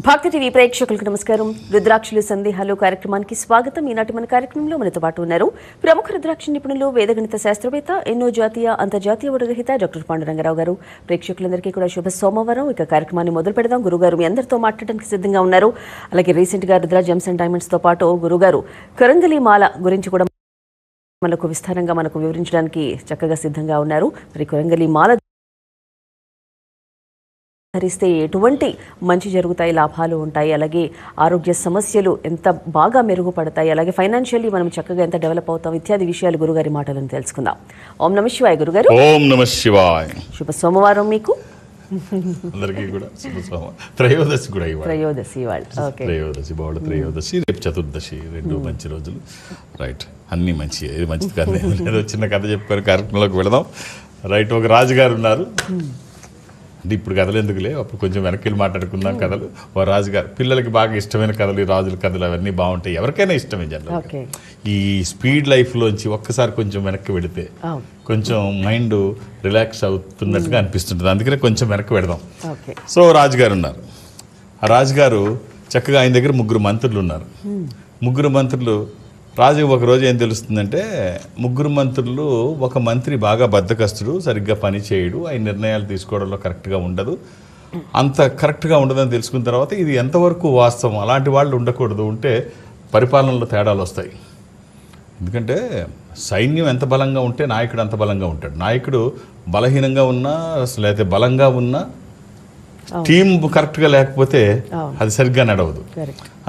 భక్తి టీవీ ప్రేక్షకులకు నమస్కారం. రుద్రాక్షలు సందేహాలు కార్యక్రమానికి స్వాగతం. ఈనాటి మన కార్యక్రమంలో మనతో పాటు ఉన్నారు ప్రముఖ రుద్రాక్ష నిపుణులు, వేదగణిత శాస్త్రవేత్త, ఎన్నో జాతీయ అంతర్జాతీయ అవార్డుగ్రహీత డాక్టర్ పాండురంగారావు గారు. ప్రేక్షకులందరికీ కూడా శుభ సోమవారం. ఇక కార్యక్రమాన్ని మొదలు పెడదాం. గురుగారు మీ అందరితో మాట్లాడడానికి సిద్ధంగా ఉన్నారు. అలాగే రీసెంట్ గా రుద్ర జెమ్స్ అండ్ డైమండ్స్ తో పాటు గురుగారు కరంగలి మాల గురించి కూడా మనకు విస్తారంగా వివరించడానికి చక్కగా సిద్ధంగా ఉన్నారు. మరి కరంగలి మాల ధరిస్తే ఎటువంటి మంచి జరుగుతాయి, లాభాలు ఉంటాయి, అలాగే ఆరోగ్య సమస్యలు ఎంత బాగా మెరుగుపడతాయి, అలాగే ఫైనాన్షియల్లీ మనం చక్కగా ఎంత డెవలప్ అవుతాం ఇత్యాది విషయాలు గురుగారి మాటలను తెలుసుకుందాం. ఓం నమః శివాయ గురుగారు. ఓం నమః శివాయ. శుభ సోమవారం మీకు అందరికీ కూడా శుభ సోమవారం. త్రయోదశి కూడా త్రయోదశి ఇవాళ. ఓకే, త్రయోదశి బాగుండ త్రయోదశి, రేపు చతుర్దశి, రెండు మంచి రోజులు. రైట్, అన్నీ మంచి, ఇది మంచిది కథ. ఏదో చిన్న కథ చెప్పుకొని కార్యక్రమంలోకి వెళదాం. రైట్, ఒక రాజుగారు ఉన్నారు. అంటే ఇప్పుడు కథలు ఎందుకులే, అప్పుడు కొంచెం వెనక్కి వెళ్ళి మాట్లాడుకుందాం కథలు. ఓ రాజుగారు, పిల్లలకి బాగా ఇష్టమైన కథలు, ఈ రాజుల కథలు అవన్నీ బాగుంటాయి, ఎవరికైనా ఇష్టమే జనరల్. ఈ స్పీడ్ లైఫ్లోంచి ఒక్కసారి కొంచెం వెనక్కి వెళితే కొంచెం మైండ్ రిలాక్స్ అవుతున్నట్టుగా అనిపిస్తుంటుంది. అందుకనే కొంచెం వెనక్కి పెడదాం. సో రాజుగారు ఉన్నారు. ఆ రాజుగారు చక్కగా, ఆయన దగ్గర ముగ్గురు మంత్రులు ఉన్నారు. ముగ్గురు మంత్రులు, రాజు ఒకరోజు ఏం తెలుస్తుందంటే, ముగ్గురు మంత్రులు, ఒక మంత్రి బాగా బద్ధకస్తుడు, సరిగ్గా పని చేయడు, ఆయన నిర్ణయాలు తీసుకోవడంలో కరెక్ట్గా ఉండదు, అంత కరెక్ట్గా ఉండదని తెలుసుకున్న తర్వాత ఇది ఎంతవరకు వాస్తవం, అలాంటి వాళ్ళు ఉండకూడదు, ఉంటే పరిపాలనలో తేడాలు వస్తాయి. ఎందుకంటే సైన్యం ఎంత బలంగా ఉంటే నాయకుడు అంత బలంగా ఉంటాడు. నాయకుడు బలహీనంగా ఉన్నా లేకపోతే బలంగా ఉన్నా టీం కరెక్ట్గా లేకపోతే అది సరిగ్గా నడవదు.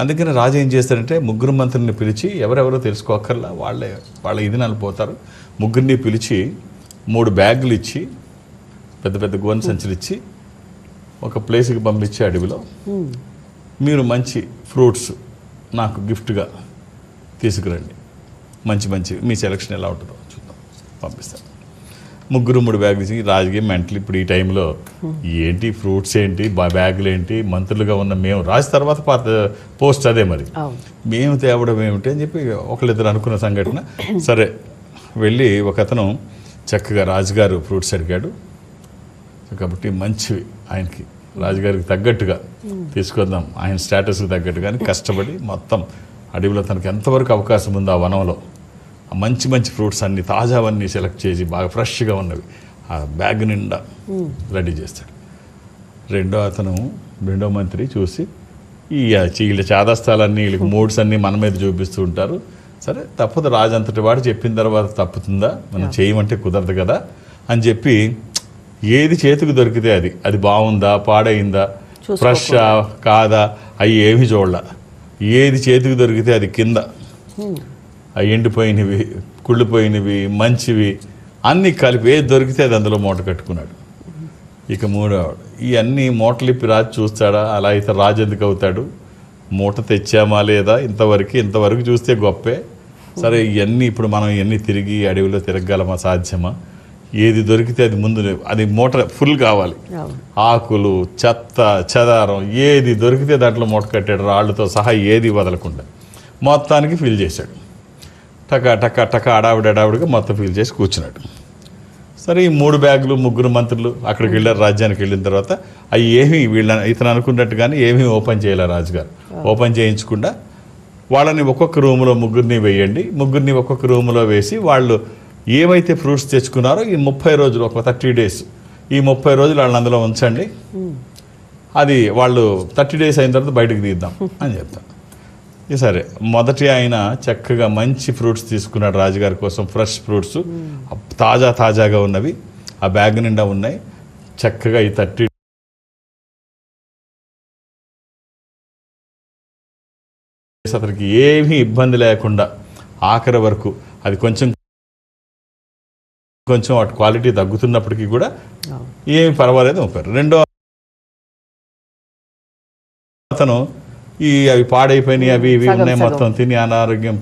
అందుకని రాజు ఏం చేస్తాడంటే, ముగ్గురు మంత్రుల్ని పిలిచి, ఎవరెవరో తెలుసుకోకర్లా, వాళ్ళ ఇది నలిపోతారు, ముగ్గురిని పిలిచి 3 బ్యాగులు ఇచ్చి, పెద్ద పెద్ద గోనె సంచులు ఇచ్చి, ఒక ప్లేస్కి పంపించి అడవిలో, మీరు మంచి ఫ్రూట్స్ నాకు గిఫ్ట్గా తీసుకురండి, మంచి మంచి మీ సెలక్షన్ ఎలా ఉంటుందో చూద్దాం, పంపిస్తాను. ముగ్గురు 3 బ్యాగులు ఇచ్చి, రాజుకి మెంటల్ ఇప్పుడు ఈ టైంలో ఏంటి ఫ్రూట్స్ ఏంటి, బ్యాగులు ఏంటి, మంత్రులుగా ఉన్న మేము, రాజు తర్వాత పోస్ట్ అదే, మరి మేము తేవడం ఏమిటి అని చెప్పి ఒకళ్ళిద్దరు అనుకున్న సంఘటన. సరే వెళ్ళి ఒక అతను చక్కగా రాజుగారు ఫ్రూట్స్ అడిగాడు కాబట్టి మంచివి ఆయనకి, రాజుగారికి తగ్గట్టుగా తీసుకొద్దాం, ఆయన స్టేటస్కి తగ్గట్టుగానే కష్టపడి మొత్తం అడవిలో తనకు ఎంతవరకు అవకాశం ఉందో ఆ వనంలో మంచి మంచి ఫ్రూట్స్ అన్ని తాజావన్నీ సెలెక్ట్ చేసి బాగా ఫ్రెష్గా ఉన్నవి ఆ బ్యాగ్ నిండా రెడీ చేస్తాడు. రెండో మంత్రి చూసి, వీళ్ళ చాదస్తాలన్నీ, వీళ్ళకి మూడ్స్ అన్నీ మన మీద చూపిస్తూ ఉంటారు, సరే తప్పదు, రాజు అంతటి వాడు చెప్పిన తర్వాత తప్పుతుందా, మనం చేయమంటే కుదరదు కదా అని చెప్పి, ఏది చేతికి దొరికితే అది బాగుందా పాడైందా ఫ్రెషా కాదా అవి ఏమి చూడాల, ఏది చేతికి దొరికితే అది కింద, అవి ఎండిపోయినవి, కుళ్ళిపోయినవి, మంచివి అన్నీ కలిపి ఏది దొరికితే అది అందులో మూట కట్టుకున్నాడు. ఇక మూడోవాడు, ఇవన్నీ మూటలిప్పి రాజు చూస్తాడా, అలా అయితే రాజు ఎందుకు అవుతాడు, మూట తెచ్చామా లేదా, ఇంతవరకు చూస్తే గొప్పే, సరే ఇవన్నీ ఇప్పుడు మనం ఇవన్నీ తిరిగి అడవిలో తిరగలమా, సాధ్యమా, ఏది దొరికితే అది ముందు, అది మూట ఫుల్ కావాలి, ఆకులు చెత్త చెదారం ఏది దొరికితే దాంట్లో మూట కట్టాడు, రాళ్ళతో సహా ఏది వదలకుండా మొత్తానికి ఫిల్ చేశాడు. టక అడావిడిగా మొత్తం ఫీల్ చేసి కూర్చున్నాడు. సరే ఈ 3 బ్యాగులు, ముగ్గురు మంత్రులు అక్కడికి వెళ్ళారు. రాజ్యానికి వెళ్ళిన తర్వాత అవి ఏమీ ఇతను అనుకున్నట్టుగానే ఏమీ ఓపెన్ చేయలే రాజుగారు. ఓపెన్ చేయించకుండా వాళ్ళని ఒక్కొక్క రూములో ముగ్గురిని వేయండి, ముగ్గురిని ఒక్కొక్క రూములో వేసి, వాళ్ళు ఏమైతే ఫ్రూట్స్ తెచ్చుకున్నారో ఈ 30 రోజులు, ఒక 30 డేస్, ఈ 30 రోజులు వాళ్ళని అందులో ఉంచండి, అది వాళ్ళు 30 డేస్ అయిన తర్వాత బయటకు తీద్దాం అని చెప్తాను. సరే, మొదటి ఆయన చక్కగా మంచి ఫ్రూట్స్ తీసుకున్నాడు రాజుగారి కోసం, ఫ్రెష్ ఫ్రూట్స్ తాజాగా ఉన్నవి ఆ బ్యాగ్ నిండా ఉన్నాయి. చక్కగా ఈ 30 డేస్ అతనికి ఏమీ ఇబ్బంది లేకుండా ఆఖరి వరకు, అది కొంచెం వాటి క్వాలిటీ తగ్గుతున్నప్పటికీ కూడా ఏమి పర్వాలేదు పంపారు. రెండో అతను అవి పాడైపోయినాయి, అవి ఇవి ఉన్నాయి, మొత్తం తిని అనారోగ్యం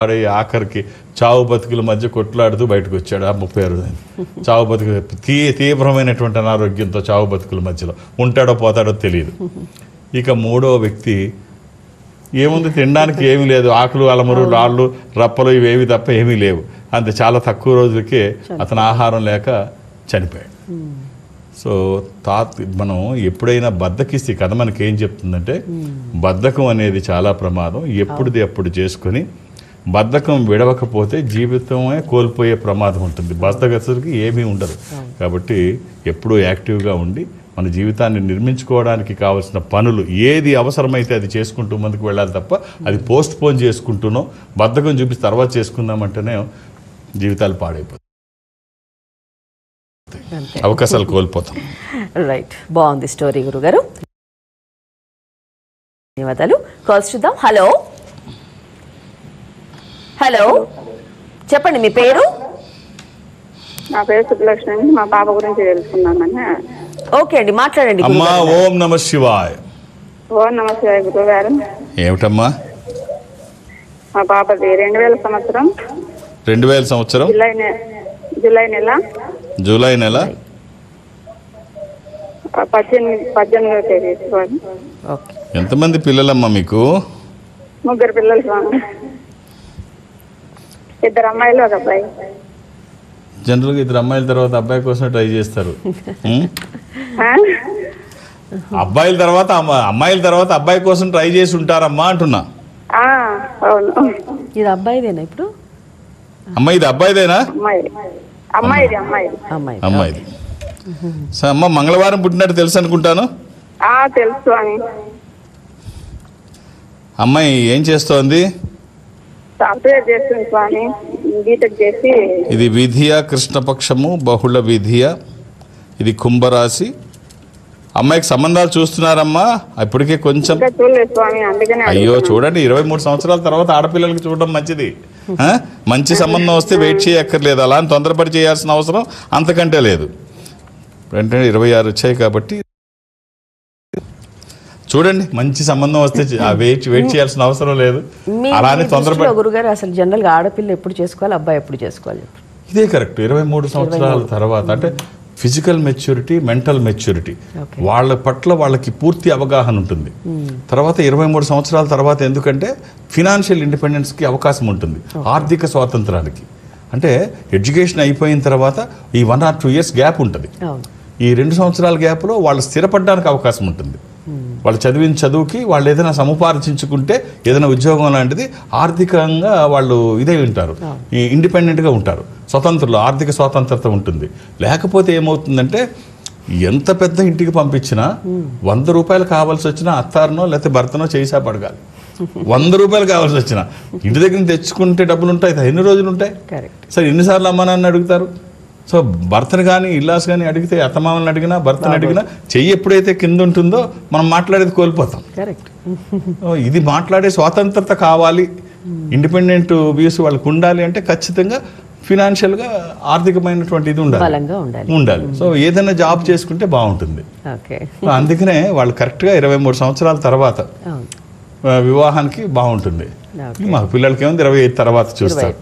పాడై ఆఖరికి చావు బతుకుల మధ్య కొట్లాడుతూ బయటకు వచ్చాడు. ఆ 30 రోజులు చావు బతుకు, తీవ్రమైనటువంటి అనారోగ్యంతో చావు బతుకుల మధ్యలో ఉంటాడో పోతాడో తెలియదు. ఇక మూడో వ్యక్తి, ఏముంది తినడానికి ఏమీ లేదు, ఆకులు అలమురు రాళ్ళు రప్పలు ఇవేవి తప్ప ఏమీ లేవు, అంతే, చాలా తక్కువ రోజులకే అతను ఆహారం లేక చనిపోయాడు. సో మనం ఎప్పుడైనా బద్ధకిస్తే కథ మనకి ఏం చెప్తుందంటే బద్ధకం అనేది చాలా ప్రమాదం, ఎప్పుడుది అప్పుడు చేసుకొని బద్ధకం విడవకపోతే జీవితమే కోల్పోయే ప్రమాదం ఉంటుంది. బద్ధకస్తుడికి ఏమీ ఉండదు. కాబట్టి ఎప్పుడూ యాక్టివ్గా ఉండి మన జీవితాన్ని నిర్మించుకోవడానికి కావాల్సిన పనులు ఏది అవసరమైతే అది చేసుకుంటూ ముందుకు వెళ్ళాలి తప్ప అది పోస్ట్ పోన్ చేసుకుంటూనో బద్ధకం చూపించి తర్వాత చేసుకుందామంటేనే జీవితాలు పాడైపోతాయి, అవకాశాలు కోల్పోతాం. రైట్, బాగుంది స్టోరీ గురుగారు, ధన్యవాదాలు. కాల్స్ చూద్దాం. హలో హలో, చెప్పండి మీ పేరు? నా పేరు సుబ్బలక్ష్మి అండి. మా పాప గురించి తెలుసుకున్నామని. ఓకే అండి, మాట్లాడండి. అమ్మా, ఓం నమ శివాయ. ఓం నమ శివాయ గురువు గారు. ఏమిటమ్మా? మా పాపది 2000 సంవత్సరం 2000 సంవత్సరం జూలై నెల 18వ తేదీ. ఎంతమంది పిల్లలమ్మా మీకు? 3 పిల్లలు స్వామి, 2 అమ్మాయిలు 1 అబ్బాయి. జనరల్గా 2 అమ్మాయిల తర్వాత అబ్బాయి కోసం ట్రై చేస్తారు. అబ్బాయిల తర్వాత అబ్బాయి కోసం ట్రై చేసి ఉంటారమ్మా అంటున్నా. అవును. ఇది అబ్బాయిదేనా ఇప్పుడు? అమ్మాయి ఇది అబ్బాయిదేనా? అమ్మాయిది. సరే అమ్మ, మంగళవారం పుట్టినట్టు తెలుసు అనుకుంటాను. తెలుసు అని. అమ్మాయి ఏం చేస్తోంది? సాఫ్ట్వేర్ చేస్తుంది స్వామి, బీటెక్ చేసి. ఇది విధియ, కృష్ణపక్షము, బహుళ విధియ, ఇది కుంభరాశి. అమ్మాయికి సంబంధాలు చూస్తున్నారమ్మా? ఇప్పటికే కొంచెం. చూడలేదు స్వామి, అందుకనే. అయ్యో చూడండి, 23 సంవత్సరాల తర్వాత ఆడపిల్లలకి చూడడం మంచిది. మంచి సంబంధం వస్తే వెయిట్ చేయక్కర్లేదు, అలా అని తొందరపడి చేయాల్సిన అవసరం అంతకంటే లేదు. వెంటనే 26 వచ్చాయి కాబట్టి చూడండి, మంచి సంబంధం వస్తే వెయిట్ చేయాల్సిన అవసరం లేదు. అలానే తొందరపడి. గురుగారు, అసలు జనరల్ గా ఆడపిల్ల ఎప్పుడు చేసుకోవాలి, అబ్బాయి ఎప్పుడు చేసుకోవాలి? ఇదే కరెక్ట్. 23 సంవత్సరాల తర్వాత అంటే ఫిజికల్ మెచ్యూరిటీ, మెంటల్ మెచ్యూరిటీ, వాళ్ళ పట్ల వాళ్ళకి పూర్తి అవగాహన ఉంటుంది. తర్వాత 23 సంవత్సరాల తర్వాత ఎందుకంటే ఫినాన్షియల్ ఇండిపెండెన్స్కి అవకాశం ఉంటుంది, ఆర్థిక స్వాతంత్రానికి. అంటే ఎడ్యుకేషన్ అయిపోయిన తర్వాత ఈ 1 or 2 years గ్యాప్ ఉంటుంది. ఈ 2 సంవత్సరాల గ్యాప్లో వాళ్ళు స్థిరపడడానికి అవకాశం ఉంటుంది. వాళ్ళు చదివిన చదువుకి వాళ్ళు ఏదైనా సముపార్జించుకుంటే ఏదైనా ఉద్యోగం లాంటిది ఆర్థికంగా వాళ్ళు ఇదే ఉంటారు, ఈ ఇండిపెండెంట్గా ఉంటారు, స్వతంత్రులు, ఆర్థిక స్వాతంత్రత ఉంటుంది. లేకపోతే ఏమవుతుందంటే ఎంత పెద్ద ఇంటికి పంపించినా 100 రూపాయలు కావాల్సి వచ్చినా అత్తారనో లేకపోతే భర్తనో చేసా పడగాలి. 100 రూపాయలు కావాల్సి వచ్చినా ఇంటి దగ్గర తెచ్చుకుంటే డబ్బులు ఉంటాయి, ఎన్ని రోజులు ఉంటాయి? సరే ఎన్నిసార్లు అమ్మా నాన్న అడుగుతారు? సో భర్తను కానీ ఇల్లాస్ కానీ అడిగితే, అత్తమామల్ని అడిగినా భర్తను అడిగినా చెయ్యి ఎప్పుడైతే కింద ఉంటుందో మనం మాట్లాడేది కోల్పోతాం. ఇది మాట్లాడే స్వాతంత్రత కావాలి, ఇండిపెండెంట్ వ్యూస్ వాళ్ళకు ఉండాలి అంటే ఖచ్చితంగా ఫినాన్షియల్గా ఆర్థికమైనటువంటి ఇది ఉండాలి. సో ఏదైనా జాబ్ చేసుకుంటే బాగుంటుంది. అందుకనే వాళ్ళు కరెక్ట్గా 23 సంవత్సరాల తర్వాత వివాహానికి బాగుంటుంది. మా పిల్లలకి ఏముంది 25 తర్వాత చూస్తారు,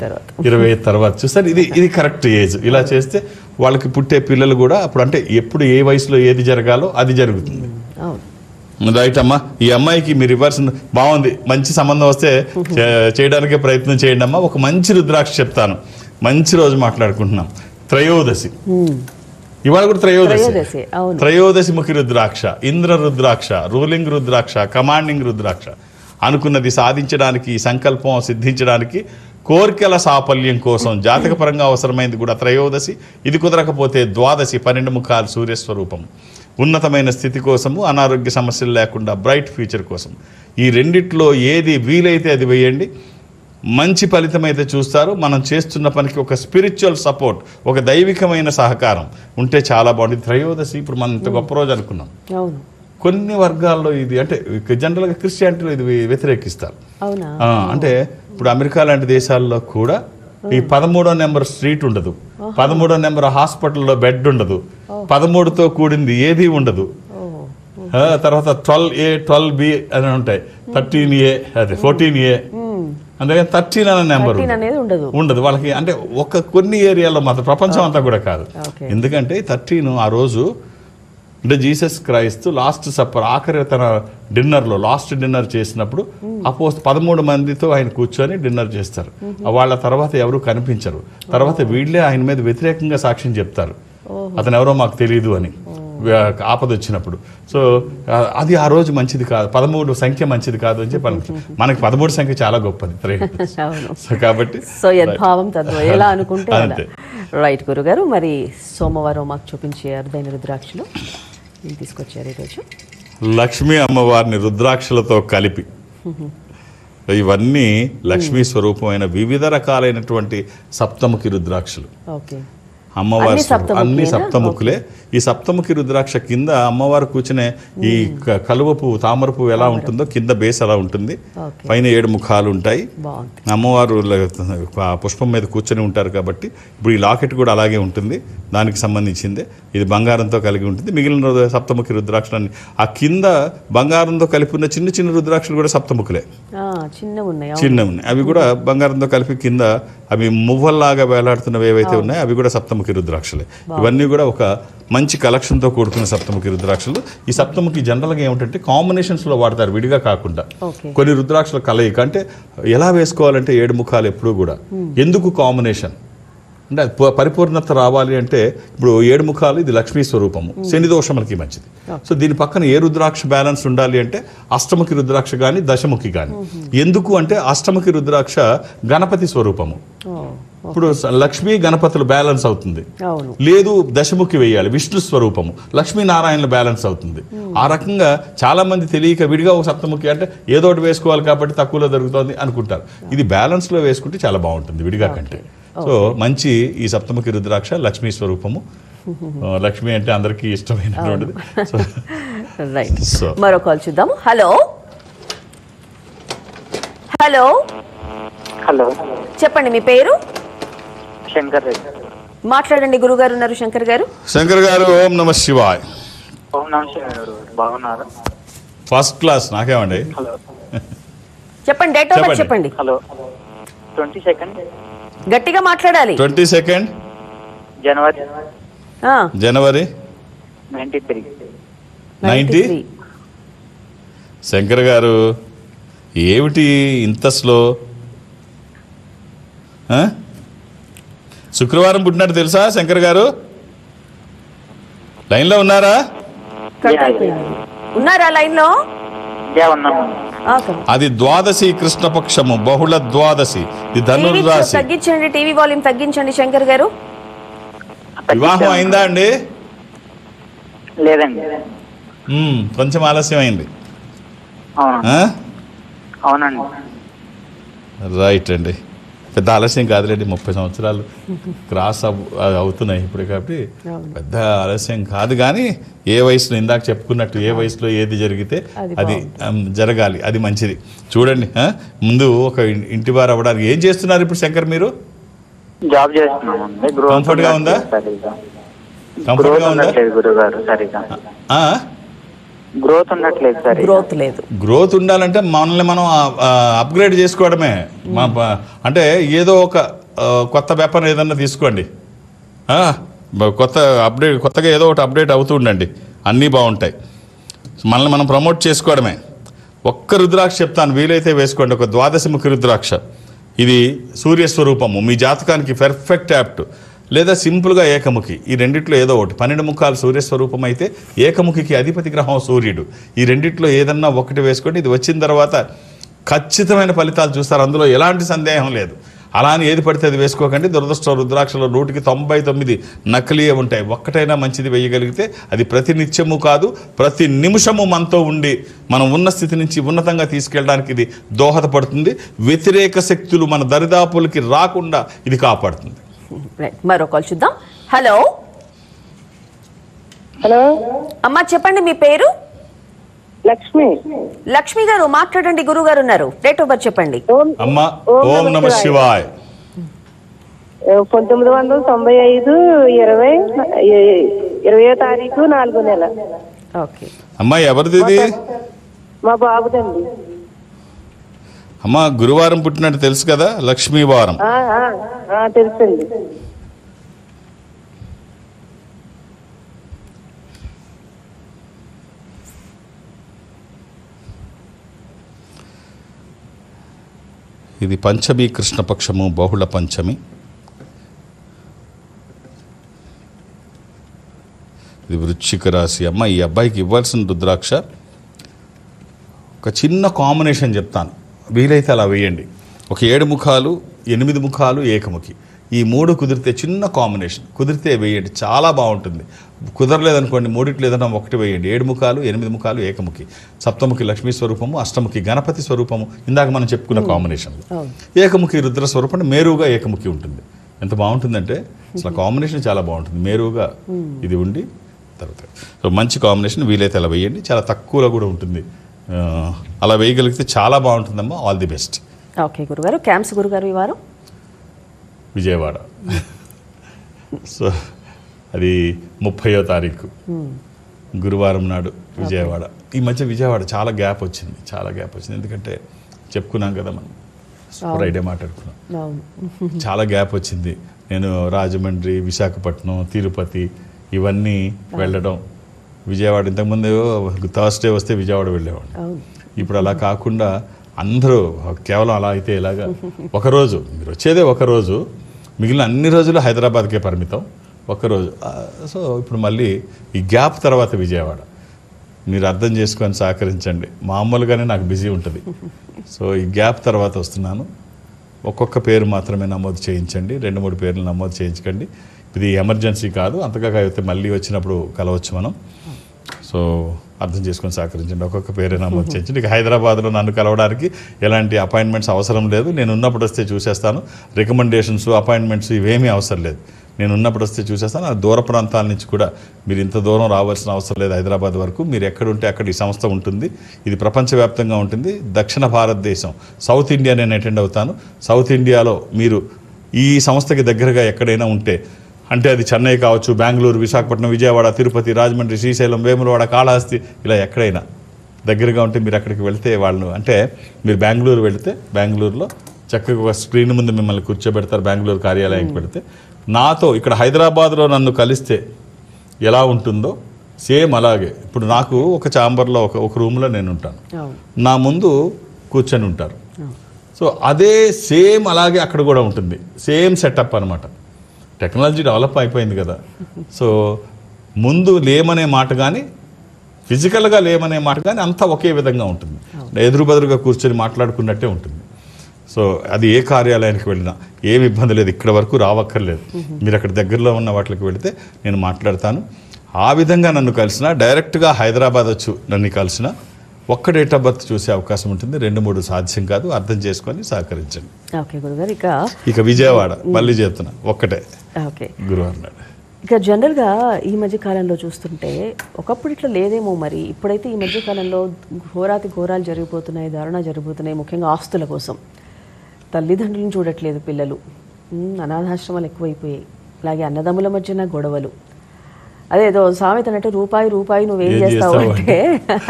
25 తర్వాత చూస్తారు. ఇది కరెక్ట్ ఏజ్. ఇలా చేస్తే వాళ్ళకి పుట్టే పిల్లలు కూడా అప్పుడు అంటే ఎప్పుడు ఏ వయసులో ఏది జరగాలో అది జరుగుతుంది. రైట్ అమ్మా. ఈ అమ్మాయికి మీరు ఇవ్వాల్సిన బాగుంది, మంచి సంబంధం వస్తే చేయడానికే ప్రయత్నం చేయండి అమ్మా. ఒక మంచి రుద్రాక్ష చెప్తాను, మంచి రోజు మాట్లాడుకుంటున్నాం. త్రయోదశి, ఇవాళ కూడా త్రయోదశి ముఖి రుద్రాక్ష, ఇంద్ర రుద్రాక్ష, రూలింగ్ రుద్రాక్ష, కమాండింగ్ రుద్రాక్ష. అనుకున్నది సాధించడానికి, సంకల్పం సిద్ధించడానికి, కోరికల సాఫల్యం కోసం జాతకపరంగా అవసరమైంది కూడా త్రయోదశి. ఇది కుదరకపోతే ద్వాదశి, 12 ముఖాలు సూర్యస్వరూపం. ఉన్నతమైన స్థితి కోసము, అనారోగ్య సమస్యలు లేకుండా బ్రైట్ ఫ్యూచర్ కోసం. ఈ రెండిట్లో ఏది వీలైతే అది వేయండి, మంచి ఫలితం అయితే చూస్తారు. మనం చేస్తున్న పనికి ఒక స్పిరిచువల్ సపోర్ట్, ఒక దైవికమైన సహకారం ఉంటే చాలా బాగుంటుంది. త్రయోదశి ఇప్పుడు మనం ఇంత గొప్ప రోజు అనుకున్నాం. కొన్ని వర్గాల్లో ఇది అంటే జనరల్గా క్రిస్టియానిటీలో ఇది వ్యతిరేకిస్తారు. అంటే ఇప్పుడు అమెరికా లాంటి దేశాల్లో కూడా ఈ 13వ నెంబర్ స్ట్రీట్ ఉండదు, 13వ నెంబర్ హాస్పిటల్లో బెడ్ ఉండదు, 13తో కూడింది ఏది ఉండదు. తర్వాత 12A 12B అని ఉంటాయి, 13A అదే 14A, అందుకని 13 అనే నెంబర్ ఉండదు వాళ్ళకి. అంటే కొన్ని ఏరియాలో మాత్రం, ప్రపంచం అంతా కూడా కాదు. ఎందుకంటే 13 ఆ రోజు అంటే జీసస్ క్రైస్తు లాస్ట్ సప్పర్, ఆఖరి తన డిన్నర్లో లాస్ట్ డిన్నర్ చేసినప్పుడు 13 మందితో ఆయన కూర్చొని డిన్నర్ చేస్తారు. వాళ్ళ తర్వాత ఎవరు కనిపించరు. తర్వాత వీళ్ళే ఆయన మీద వ్యతిరేకంగా సాక్ష్యం చెప్తారు, అతను ఎవరో మాకు తెలియదు అని. ఆపద వచ్చినప్పుడు. సో అది ఆ రోజు మంచిది కాదు, 13 సంఖ్య మంచిది కాదు అని చెప్పి మనకి 13 సంఖ్య చాలా గొప్పది. సో కాబట్టి సో యద్భావం తద్భవం, ఎలా అనుకుంటే అలా. రైట్ గురుగారు, మరి సోమవారం మాకు చూపించే అరుదైన రుద్రాక్షలు తీసుకొచ్చారు ఈరోజు. లక్ష్మీ అమ్మవారిని రుద్రాక్షలతో కలిపి, ఇవన్నీ లక్ష్మీ స్వరూపమైన వివిధ రకాలైనటువంటి సప్తముఖి రుద్రాక్షలు. ఓకే, అమ్మవారి అన్ని సప్తముఖులే. ఈ సప్తముఖి రుద్రాక్ష కింద అమ్మవారు కూర్చునే ఈ కలువ పువ్వు, తామర పువ్వు ఎలా ఉంటుందో కింద బేస్ అలా ఉంటుంది, పైన 7 ముఖాలు ఉంటాయి. అమ్మవారు పుష్పం మీద కూర్చొని ఉంటారు కాబట్టి ఇప్పుడు ఈ లాకెట్ కూడా అలాగే ఉంటుంది, దానికి సంబంధించిందే. ఇది బంగారంతో కలిగి ఉంటుంది. మిగిలిన సప్తముఖి రుద్రాక్షలన్నీ ఆ కింద బంగారంతో కలిపి ఉన్న చిన్న చిన్న రుద్రాక్షలు కూడా సప్తముఖులే, చిన్నవి ఉన్నాయి. అవి కూడా బంగారంతో కలిపి కింద అవి మువ్వల్లాగా వేలాడుతున్నవి ఏవైతే ఉన్నాయో అవి కూడా సప్తముఖి రుద్రాక్షలే. ఇవన్నీ కూడా ఒక మంచి కలెక్షన్తో కూడుకున్న సప్తముఖి రుద్రాక్షలు. ఈ సప్తముఖి జనరల్గా ఏమిటంటే కాంబినేషన్స్లో వాడతారు, విడిగా కాకుండా. కొన్ని రుద్రాక్షల కలయిక అంటే ఎలా వేసుకోవాలంటే 7 ముఖాలు ఎప్పుడూ కూడా. ఎందుకు కాంబినేషన్ అంటే పరిపూర్ణత రావాలి అంటే ఇప్పుడు 7 ముఖాలు, ఇది లక్ష్మీ స్వరూపము, శని దోషములకి మంచిది. సో దీని పక్కన ఏ రుద్రాక్ష బ్యాలెన్స్ ఉండాలి అంటే అష్టముఖి రుద్రాక్ష కానీ దశముఖి కానీ. ఎందుకు అంటే అష్టముఖి రుద్రాక్ష గణపతి స్వరూపము. ఇప్పుడు లక్ష్మీ గణపతులు బ్యాలెన్స్ అవుతుంది. లేదు దశముఖి వేయాలి, విష్ణు స్వరూపము, లక్ష్మీనారాయణలు బ్యాలెన్స్ అవుతుంది. ఆ రకంగా చాలా మంది తెలియక విడిగా ఒక సప్తముఖి అంటే ఏదో ఒకటి వేసుకోవాలి కాబట్టి తక్కువలో దొరుకుతుంది అనుకుంటారు. ఇది బ్యాలెన్స్ లో వేసుకుంటే చాలా బాగుంటుంది విడిగా కంటే. సో మంచి ఈ సప్తముఖి రుద్రాక్ష లక్ష్మీ స్వరూపము. లక్ష్మి అంటే అందరికీ ఇష్టమైనటువంటిది. మరో కాల్ చూద్దాం. హలో హలో హలో, చెప్పండి మీ పేరు? శంకర్ రెడ్డి. మాట్లాడండి, గురుగారు ఉన్నారు. శంకర్ గారు. శంకర్ గారు, ఓం నమ శివాయ్. ఓం నమ శివాయ్ గారు, బాగున్నారా? First class. నాకేమండి? హలో చెప్పండి, డేట్ ఆఫ్ బర్త్ చెప్పండి. హలో, 22 గట్టిగా మాట్లాడాలి. 22 జనవరి 93. శంకర్ గారు, ఏమిటి ఇంత స్లో? శుక్రవారం పుట్టినట్టు తెలుసా శంకర్ గారు? లైన్లో ఉన్నారా? ఉన్నారా లైన్లో? అది ద్వాదశి, కృష్ణపక్షము, బహుళ ద్వాదశి. ఇది ధనుర్రాశి. తగ్గించండి, టీవీ వాల్యూమ్ తగ్గించండి శంకర్ గారు. వివాహం అయిందా అండి? లేదండి. కొంచెం ఆలస్యం అయింది. అవునండి. రైట్ అండి, పెద్ద ఆలస్యం కాదులేండి. 30 సంవత్సరాలు క్రాస్ అవుతున్నాయి ఇప్పుడు కాబట్టి పెద్ద ఆలస్యం కాదు. కానీ ఏ వయసులో, ఇందాక చెప్పుకున్నట్టు ఏ వయసులో ఏది జరిగితే అది జరగాలి, అది మంచిది. చూడండి, ముందు ఒక ఇంటి వారు అవ్వడానికి ఏం చేస్తున్నారు ఇప్పుడు శంకర్ మీరు? జాబ్ చేస్తున్నామండి. కంఫర్ట్ గా ఉందా? కంఫర్ట్ గా ఉందా? గ్రోత్ ఉండట్లేదు సార్. గ్రోత్ ఉండాలంటే మనల్ని మనం అప్గ్రేడ్ చేసుకోవడమే. అంటే ఏదో ఒక కొత్త వెపన్ ఏదన్నా తీసుకోండి, కొత్తగా ఏదో ఒకటి అప్డేట్ అవుతూ ఉండండి, అన్నీ బాగుంటాయి. మనల్ని మనం ప్రమోట్ చేసుకోవడమే. ఒక్క రుద్రాక్ష చెప్తాను, వీలైతే వేసుకోండి. ఒక ద్వాదశముఖి రుద్రాక్ష. ఇది సూర్యస్వరూపము, మీ జాతకానికి పెర్ఫెక్ట్ యాప్ట్. లేదా సింపుల్గా ఏకముఖి. ఈ రెండిట్లో ఏదో ఒకటి. 12 ముఖాలు సూర్యస్వరూపం అయితే ఏకముఖికి అధిపతి గ్రహం సూర్యుడు. ఈ రెండిట్లో ఏదన్నా ఒకటి వేసుకోండి. ఇది వచ్చిన తర్వాత ఖచ్చితమైన ఫలితాలు చూస్తారు, అందులో ఎలాంటి సందేహం లేదు. అలా అని ఏది పడితే అది వేసుకోకండి. దురదృష్ట రుద్రాక్షలో 199 నకిలీ ఉంటాయి. ఒక్కటైనా మంచిది వేయగలిగితే అది ప్రతి నిత్యము కాదు, ప్రతి నిమిషము మనతో ఉండి మనం ఉన్న స్థితి నుంచి ఉన్నతంగా తీసుకెళ్ళడానికి ఇది దోహదపడుతుంది. వ్యతిరేక శక్తులు మన దరిదాపులకి రాకుండా ఇది కాపాడుతుంది. మరో కాల్ చూద్దాం. హలో హలో అమ్మా, చెప్పండి మీ పేరు? లక్ష్మి. లక్ష్మి గారు మాట్లాడండి, గురువు గారు ఉన్నారు. డేట్ ఆఫ్ బర్త్ చెప్పండి. అమ్మా, ఓం నమ శివాయ్. 1995 20వ తారీఖు 4వ నెల. ఓకే అమ్మా, ఎవరిది ఇది? మా బాబుదండి. అమ్మా, గురువారం పుట్టినట్టు తెలుసు కదా, లక్ష్మీవారం. తెలుసండి. ఇది పంచమి, కృష్ణపక్షము, బహుళ పంచమి. ఇది వృశ్చిక రాశి. అమ్మ, ఈ అబ్బాయికి ఇవ్వాల్సిన రుద్రాక్ష ఒక చిన్న కాంబినేషన్ చెప్తాను, వీలైతే అలా వేయండి. ఒక 7 ముఖాలు, 8 ముఖాలు, ఏకముఖి, ఈ 3 కుదిరితే చిన్న కాంబినేషన్ కుదిరితే వేయండి, చాలా బాగుంటుంది. కుదరలేదనుకోండి, మూడిట్లు ఏదైనా ఒకటి వేయండి. 7 ముఖాలు, 8 ముఖాలు, ఏకముఖి, సప్తముఖి లక్ష్మీ స్వరూపము, అష్టముఖి గణపతి స్వరూపము, ఇందాక మనం చెప్పుకున్న కాంబినేషన్లో. ఏకముఖి రుద్ర స్వరూపం అంటే మేరుగా ఏకముఖి ఉంటుంది. ఎంత బాగుంటుందంటే అసలు కాంబినేషన్ చాలా బాగుంటుంది. మేరుగా ఇది ఉండి తర్వాత సో మంచి కాంబినేషన్, వీలైతే అలా వేయండి. చాలా తక్కువలో కూడా ఉంటుంది. అలా వేయగలిగితే చాలా బాగుంటుందమ్మా. All the best. ఓకే గురుగారు. క్యాంప్స్ గురుగారు ఈ వారం విజయవాడ. సో అది 30వ తారీఖు గురువారం నాడు విజయవాడ. ఈ మధ్య విజయవాడ చాలా గ్యాప్ వచ్చింది, ఎందుకంటే చెప్పుకున్నాం కదా మనం, ఫ్రైడే మాట్లాడుకున్నాం, చాలా గ్యాప్ వచ్చింది. నేను రాజమండ్రి, విశాఖపట్నం, తిరుపతి ఇవన్నీ వెళ్ళడం. విజయవాడ ఇంతకుముందు థర్స్డే వస్తే విజయవాడ వెళ్ళేవాడు. ఇప్పుడు అలా కాకుండా అందరూ కేవలం అలా అయితే ఎలాగా, ఒకరోజు మీరు వచ్చేదే ఒకరోజు, మిగిలిన అన్ని రోజులు హైదరాబాద్కే పరిమితం, ఒక్కరోజు. సో ఇప్పుడు మళ్ళీ ఈ గ్యాప్ తర్వాత విజయవాడ. మీరు అర్థం చేసుకొని సహకరించండి. మామూలుగానే నాకు బిజీ ఉంటుంది. సో ఈ గ్యాప్ తర్వాత వస్తున్నాను. ఒక్కొక్క పేరు మాత్రమే నమోదు చేయించండి, 2-3 పేర్లు నమోదు చేయించకండి. ఇది ఎమర్జెన్సీ కాదు, అంతగా అయితే మళ్ళీ వచ్చినప్పుడు కలవచ్చు మనం. సో అర్థం చేసుకొని సహకరించండి. ఒక్కొక్క పేరే నమోదు చేయించండి. ఇక హైదరాబాద్లో నన్ను కలవడానికి ఎలాంటి అపాయింట్మెంట్స్ అవసరం లేదు. నేను ఉన్నప్పుడు వస్తే చూసేస్తాను. రికమెండేషన్స్, అపాయింట్మెంట్స్ ఇవేమీ అవసరం లేదు. నేను ఉన్నప్పుడు వస్తే చూసేస్తాను. ఆ దూర ప్రాంతాల నుంచి కూడా మీరు ఇంత దూరం రావాల్సిన అవసరం లేదు. హైదరాబాద్ వరకు మీరు ఎక్కడుంటే అక్కడ ఈ సంస్థ ఉంటుంది. ఇది ప్రపంచవ్యాప్తంగా ఉంటుంది. దక్షిణ భారతదేశం, సౌత్ ఇండియా నేను అటెండ్ అవుతాను. సౌత్ ఇండియాలో మీరు ఈ సంస్థకి దగ్గరగా ఎక్కడైనా ఉంటే, అంటే అది చెన్నై కావచ్చు, బెంగళూరు, విశాఖపట్నం, విజయవాడ, తిరుపతి, రాజమండ్రి, శ్రీశైలం, వేములవాడ, కాళహస్తి, ఇలా ఎక్కడైనా దగ్గరగా ఉంటే మీరు అక్కడికి వెళ్తే వాళ్ళు, అంటే మీరు బెంగళూరు వెళితే బెంగళూరులో చక్కగా ఒక స్క్రీన్ ముందు మిమ్మల్ని కూర్చోబెడతారు. బెంగళూరు కార్యాలయానికి పెడితే నాతో ఇక్కడ హైదరాబాద్లో నన్ను కలిస్తే ఎలా ఉంటుందో సేమ్ అలాగే. ఇప్పుడు నాకు ఒక ఛాంబర్లో ఒక రూమ్లో నేను ఉంటాను, నా ముందు కూర్చొని ఉంటారు. సో అదే సేమ్ అలాగే అక్కడ కూడా ఉంటుంది. సేమ్ సెటప్ అనమాట. టెక్నాలజీ డెవలప్ అయిపోయింది కదా. సో ముందు లేమనే మాట కానీ, ఫిజికల్గా లేమనే మాట కానీ అంతా ఒకే విధంగా ఉంటుంది. ఎదురుబెదురుగా కూర్చొని మాట్లాడుకున్నట్టే ఉంటుంది. సో అది ఏ కార్యాలయానికి వెళ్ళినా ఏమి ఇబ్బంది లేదు. ఇక్కడ వరకు రావక్కర్లేదు. మీరు అక్కడ దగ్గరలో ఉన్న వాటికి వెళితే నేను మాట్లాడతాను. ఆ విధంగా నన్ను కలిసినా, డైరెక్ట్గా హైదరాబాద్ వచ్చి నన్ను కలిసినా ఒక్క డేట్ ఆఫ్ బర్త్ చూసే అవకాశం ఉంటుంది. 2-3 సాధ్యం కాదు. అర్థం చేసుకొని సహకరించండి. ఓకే గురుగారు. ఇక విజయవాడ మళ్ళీ చెప్తున్నా, ఒక్కటే ఓకే గురువారం నాడు. ఇక జనరల్గా ఈ మధ్య కాలంలో చూస్తుంటే, ఒకప్పుడు ఇట్లా లేదేమో మరి, ఇప్పుడైతే ఈ మధ్య కాలంలో ఘోరాతి ఘోరాలు జరిగిపోతున్నాయి, దారుణ జరిగిపోతున్నాయి. ముఖ్యంగా ఆస్తుల కోసం తల్లిదండ్రులను చూడట్లేదు పిల్లలు, అనాథాశ్రమాలు ఎక్కువైపోయాయి. అలాగే అన్నదమ్ముల మధ్యన గొడవలు. అదేదో సామెత అంటే రూపాయి నువ్వేం చేస్తావు అంటే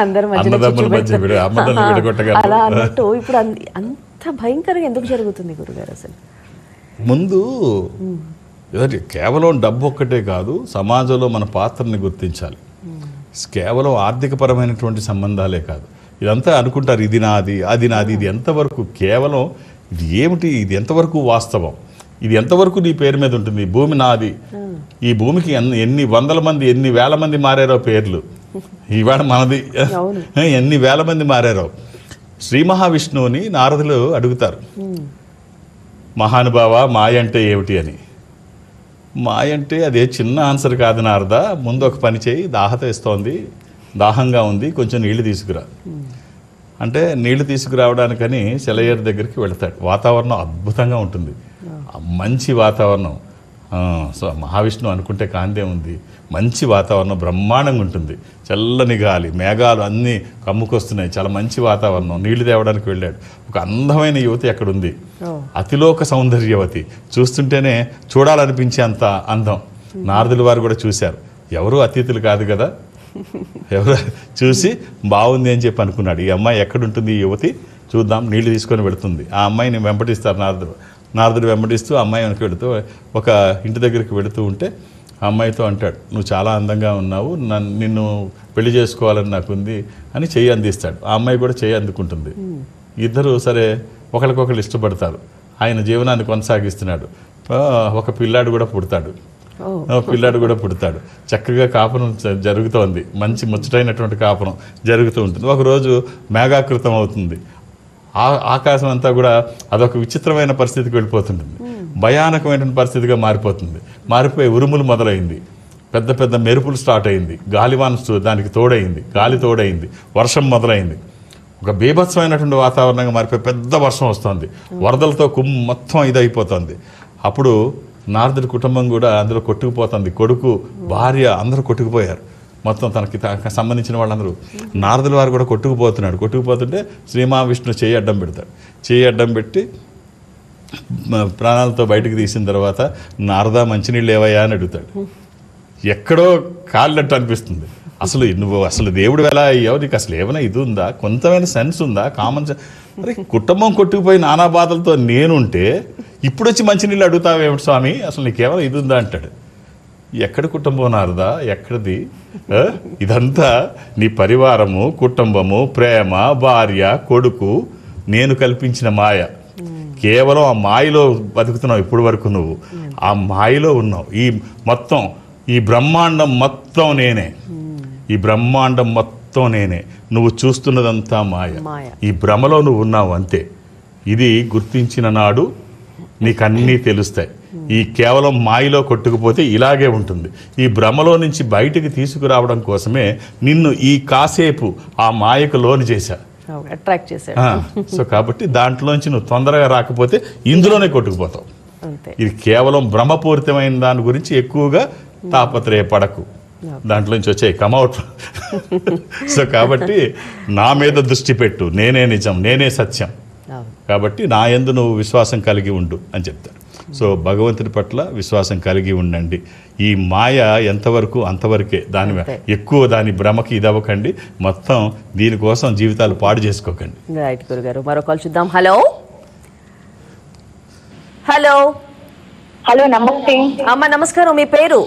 అందరి మధ్య అలా అన్నట్టు ఇప్పుడు అంత భయంకరంగా ఎందుకు జరుగుతుంది గురుగారు? అసలు ముందు కేవలం డబ్బు ఒక్కటే కాదు, సమాజంలో మన పాత్రని గుర్తించాలి. కేవలం ఆర్థికపరమైనటువంటి సంబంధాలే కాదు. ఇదంతా అనుకుంటారు, ఇది నాది, అది నాది. ఇది ఎంతవరకు కేవలం ఇది ఏమిటి, ఇది ఎంతవరకు వాస్తవం, ఇది ఎంతవరకు నీ పేరు మీద ఉంటుంది. ఈ భూమి నాది, ఈ భూమికి ఎన్ని వందల మంది, ఎన్ని వేల మంది మారారో పేర్లు. ఈవేళ మనది ఎన్ని వేల మంది మారారో. శ్రీ మహావిష్ణువుని నారదులు అడుగుతారు, మహానుభావ మాయ అంటే ఏమిటి అని. మాయ అంటే అదే చిన్న ఆన్సర్ కాదు నారద, ముందు ఒక పని చేయి, దాహతేస్తోంది, దాహంగా ఉంది, కొంచెం నీళ్లు తీసుకురా అంటే నీళ్లు తీసుకురావడానికని సెలయేరు దగ్గరికి వెళతాడు. వాతావరణం అద్భుతంగా ఉంటుంది, మంచి వాతావరణం. సో మహావిష్ణువు అనుకుంటే కాందే ఉంది. మంచి వాతావరణం బ్రహ్మాండంగా ఉంటుంది. చల్లని గాలి, మేఘాలు అన్నీ కమ్ముకొస్తున్నాయి, చాలా మంచి వాతావరణం. నీళ్లు తేవడానికి వెళ్ళాడు. ఒక అందమైన యువతి అక్కడ ఉంది, అతిలోక సౌందర్యవతి. చూస్తుంటేనే చూడాలనిపించే అంత అందం. నారదుల వారు కూడా చూశారు. ఎవరు అతిథులు కాదు కదా, ఎవరు చూసి బాగుంది అని చెప్పి అనుకున్నాడు. ఈ అమ్మాయి ఎక్కడుంటుంది, ఈ యువతి చూద్దాం, నీళ్లు తీసుకొని వెళుతుంది. ఆ అమ్మాయిని వెంబడిస్తారు నారదుడు వెంబడిస్తూ ఆ అమ్మాయి వెనక వెళుతూ ఒక ఇంటి దగ్గరికి వెళుతూ ఉంటే ఆ అమ్మాయితో అంటాడు, నువ్వు చాలా అందంగా ఉన్నావు, నిన్ను పెళ్లి చేసుకోవాలని నాకుంది అని చెయ్యి అందిస్తాడు. ఆ అమ్మాయి కూడా చెయ్యి అందుకుంటుంది. ఇద్దరు సరే ఒకరికొకరు ఇష్టపడతారు. ఆయన జీవనాన్ని కొనసాగిస్తున్నాడు. ఒక పిల్లాడు కూడా పుడతాడు. పిల్లాడు కూడా పుడతాడు. చక్కగా కాపురం జరుగుతోంది, మంచి ముచ్చటైనటువంటి కాపురం జరుగుతూ ఉంటుంది. ఒకరోజు మేఘాకృతం అవుతుంది, ఆకాశం అంతా కూడా అదొక విచిత్రమైన పరిస్థితికి వెళ్ళిపోతుంటుంది, భయానకమైనటువంటి పరిస్థితిగా మారిపోయి ఉరుములు మొదలైంది, పెద్ద పెద్ద మెరుపులు స్టార్ట్ అయింది, గాలివాన దానికి తోడైంది, గాలి తోడైంది, వర్షం మొదలైంది. ఒక బీభత్సమైనటువంటి వాతావరణంగా మారిపోయి పెద్ద వర్షం వస్తుంది, వరదలతో మొత్తం ఇదైపోతుంది. అప్పుడు నారదుడి కుటుంబం కూడా అందులో కొట్టుకుపోతుంది, కొడుకు భార్య అందరూ కొట్టుకుపోయారు. మొత్తం తనకి సంబంధించిన వాళ్ళందరూ, నారదుల వారు కూడా కొట్టుకుపోతుంటే శ్రీ మహావిష్ణు చేయి అడ్డం పెడతాడు. చేయి అడ్డం పెట్టి ప్రాణాలతో బయటకు తీసిన తర్వాత, నారదా మంచినీళ్ళు ఏవయ్యా అని అడుగుతాడు. ఎక్కడో కాలినట్టు అనిపిస్తుంది. అసలు దేవుడు ఎలా అయ్యావు, నీకు అసలు ఏమైనా ఇది ఉందా, కొంతమైన సెన్స్ ఉందా, కామన్ సెన్స్? మరి కుటుంబం కొట్టుకుపోయి నానా బాధలతో నేనుంటే ఇప్పుడు వచ్చి మంచినీళ్ళు అడుగుతావేమిటి స్వామి, అసలు నీకేమైనా ఇది ఉందా అంటాడు. ఎక్కడి కుటుంబం నారదా, ఎక్కడిది? ఇదంతా నీ పరివారము, కుటుంబము, ప్రేమ, భార్య, కొడుకు, నేను కల్పించిన మాయ. కేవలం ఆ మాయలో బతుకుతున్నావు ఇప్పుడు వరకు, నువ్వు ఆ మాయలో ఉన్నావు. ఈ బ్రహ్మాండం మొత్తం నేనే, ఈ బ్రహ్మాండం మొత్తం నేనే, నువ్వు చూస్తున్నదంతా మాయ, ఈ భ్రమలో నువ్వు ఉన్నావు అంతే. ఇది గుర్తించిన నాడు నీకన్నీ తెలుస్తాయి. ఈ కేవలం మాయలో కొట్టుకుపోతే ఇలాగే ఉంటుంది. ఈ భ్రమలో నుంచి బయటికి తీసుకురావడం కోసమే నిన్ను ఈ కాసేపు ఆ మాయకు లోను చేశా, అట్రాక్ట్ చేశాడు. సో కాబట్టి దాంట్లోంచి నువ్వు తొందరగా రాకపోతే ఇందులోనే కొట్టుకుపోతావు. ఇది కేవలం భ్రమపూరితమైన దాని గురించి ఎక్కువగా తాపత్రయపడకు, దాంట్లోంచి వచ్చాయి కమౌట్. సో కాబట్టి నా మీద దృష్టి పెట్టు, నేనే నిజం, నేనే సత్యం, కాబట్టి నా యందు నువ్వు విశ్వాసం కలిగి ఉండు అని చెప్తారు. సో భగవంతుడి పట్ల విశ్వాసం కలిగి ఉండండి. ఈ మాయ ఎంతవరకు అంతవరకే, ఎక్కువ దాని భ్రమకి ఇదవ్వకండి, మొత్తం దీనికోసం జీవితాలు పాడు చేసుకోకండి. రైట్ గురుగారు, మరో కాల్ చూద్దాం. హలో హలో హలో, నమస్తే అమ్మ. నమస్కారం, మీ పేరు?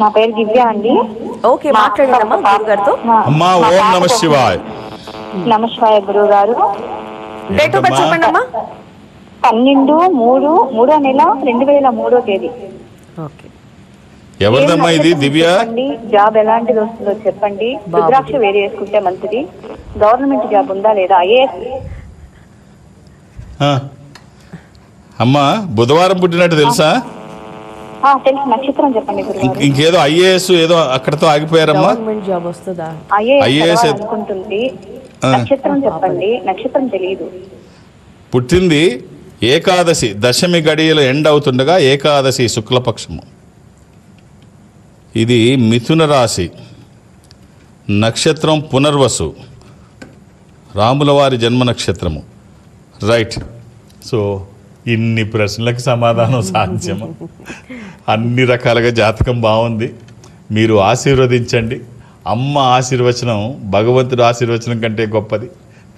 నా పేరు దివ్య అండి. ఓకే, మాట్లాడండి గురుగారితో. అమ్మా, ఓం నమ శివాయ్. నమస్కారం గురువు గారు. డేట్ ఆఫ్ బర్త్ చెప్పండి అమ్మా. 12/3/2003. ఓకే, ఎవరిదమ్మా ఇది? దివ్య. జాబ్ ఎలాంటిది వస్తుందో చెప్పండి. రుద్రాక్ష వేరే వేసుకుంటే మంచిది. గవర్నమెంట్ జాబ్ ఉందా లేదా? ఐఏఎస్. అమ్మా, బుధవారం పుట్టినట్టు తెలుసా? తెలుసు. నక్షత్రం చెప్పండి గురుగారు. ఇంకేదో ఐఏఎస్ ఏదో అక్కడతో ఆగిపోయారమ్మా. గవర్నమెంట్ జాబ్ వస్తుందా? ఐఏఎస్ అనుకుంటుంది. నక్షత్రం చెప్పండి. నక్షత్రం తెలియదు. పుట్టింది ఏకాదశి, దశమి గడియలు ఎండ్ అవుతుండగా ఏకాదశి శుక్లపక్షము. ఇది మిథున రాశి, నక్షత్రం పునర్వసు, రాముల వారి జన్మ నక్షత్రము. రైట్. సో ఇన్ని ప్రశ్నలకు సమాధానం సాధ్యము. అన్ని రకాలుగా జాతకం బాగుంది, మీరు ఆశీర్వదించండి. అమ్మ ఆశీర్వచనం భగవంతుడి ఆశీర్వచనం కంటే గొప్పది.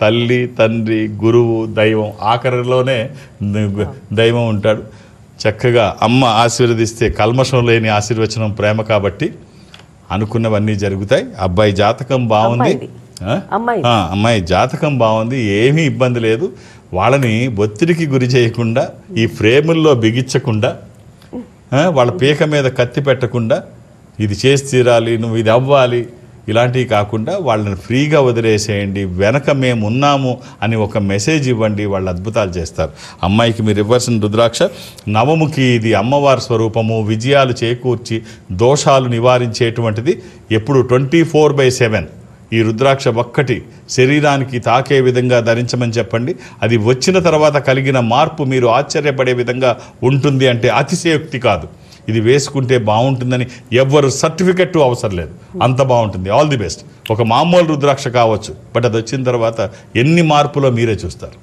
తల్లి, తండ్రి, గురువు, దైవం, ఆఖరిలోనే దైవం ఉంటాడు. చక్కగా అమ్మ ఆశీర్వదిస్తే కల్మషం లేని ఆశీర్వచనం ప్రేమ, కాబట్టి అనుకున్నవన్నీ జరుగుతాయి. అబ్బాయి జాతకం బాగుంది, అమ్మాయి జాతకం బాగుంది, ఏమీ ఇబ్బంది లేదు. వాళ్ళని ఒత్తిడికి గురి చేయకుండా, ఈ ఫ్రేముల్లో బిగించకుండా, వాళ్ళ పీక మీద కత్తి పెట్టకుండా, ఇది చేసి తీరాలి, నువ్వు ఇది అవ్వాలి, ఇలాంటివి కాకుండా వాళ్ళని ఫ్రీగా వదిలేసేయండి. వెనక మేము ఉన్నాము అని ఒక మెసేజ్ ఇవ్వండి, వాళ్ళు అద్భుతాలు చేస్తారు. అమ్మాయికి మీరు ఇవ్వాల్సిన రుద్రాక్ష నవముఖి. ఇది అమ్మవారి స్వరూపము, విజయాలు చేకూర్చి దోషాలు నివారించేటువంటిది. ఎప్పుడు 24/7 ఈ రుద్రాక్ష ఒక్కటి శరీరానికి తాకే విధంగా ధరించమని చెప్పండి. అది వచ్చిన తర్వాత కలిగిన మార్పు మీరు ఆశ్చర్యపడే విధంగా ఉంటుంది. అంటే అతిశయోక్తి కాదు, ఇది వేసుకుంటే బాగుంటుందని ఎవ్వరు సర్టిఫికెట్ అవసరం లేదు, అంత బాగుంటుంది. All the best. ఒక మామూలు రుద్రాక్ష కావచ్చు, బట్ అది వచ్చిన తర్వాత ఎన్ని మార్పులో మీరే చూస్తారు.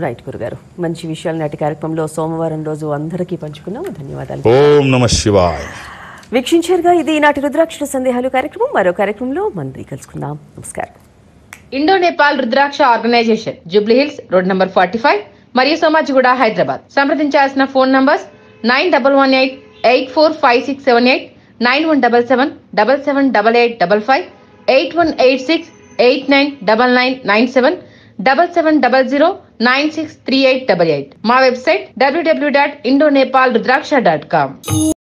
రైట్ గురుగారు, మంచి విషయాలు నాటి కార్యక్రమంలో సోమవారం రోజు అందరికీ పంచుకున్నాము. ధన్యవాదాలు. ఓం నమ శివాయ. వీక్షించారుగా, ఇది ఈనాటి రుద్రాక్ష సందేహాలు కార్యక్రమం. మరో కార్యక్రమంలో మళ్ళీ కలుసుకుందాం. నమస్కారం. Indo Nepal Rudraksha organization, Jubilee Hills, road number 45 మరియు సోమాజిగూడ, హైదరాబాద్. సంప్రదించాల్సిన ఫోన్ నంబర్స్ 9118845678, 9177778855, 8186899997, 7700963888. మా వెబ్సైట్ www.indonepalrudraksha.com.